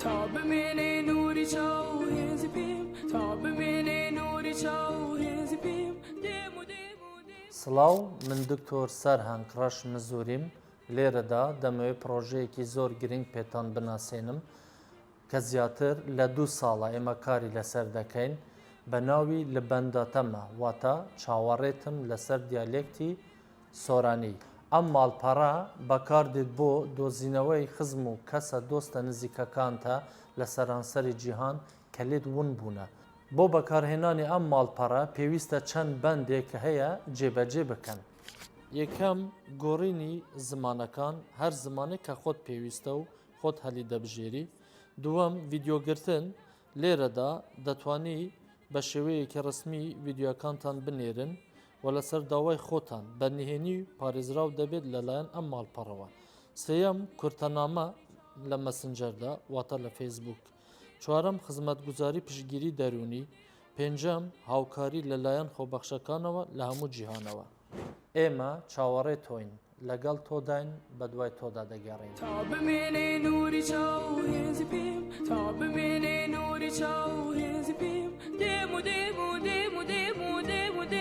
تا ببینی نوری چاو هزی پیم تا ببینی نوری چاو هزی پیم دیمو دیمو سڵاو من دکتۆر سەرهەنگ ڕەش مزوریم لێرەدا دەمەوێت پرۆژەیەکی زۆر گرنگ پێتان بناسێنم کە زیاتر لە 2 ساڵە ئێمە کاری لەسەر دەکەین بە ناوی لە بەندەتەمە واتە چاوەڕێتم لەسەر دیالێکتی سۆرانی ئەم ماڵپەڕە بەکاردێت بۆ دۆزینەوەی خزم و کەسە دۆستە نزیکەکانتە لە سەرانسەری جیهان کە لێت ون بوونە بۆ بەکارهێنانی ئەم ماڵپەڕە پێویستە چەند بەندێک هەیە جێبەجێ بکەن یەکەم گۆڕینی زمانەکان هەر زمانێک کە خۆت پێویستە و خۆت هەلی دەبژێری دووەم ڤیددیۆگرتن لێرەدا دەتوانی بە شێوەیەکی ڕسمی ڤیددیوەکانتان بنێرن و لەسەر داوای خۆتان بەنهێنی پارێزراو دەبێت لەلایەن ئەم ماڵپەڕەوە سێەم کورتەنامە لە مەسنجەردا واتە لە فەیسبوک چوارەم خزمەتگوزاری پشتگیری دەرونی پێنجەم هاوکاری لەلایەن خۆبەخشەکانەوە لە هەموو جیهانەوە ئێمە چاوەڕێ تۆین لەگەڵ تۆداین بە دوای تۆدا دەگەڕین تا ببینی نوری چاو هزی پیم تا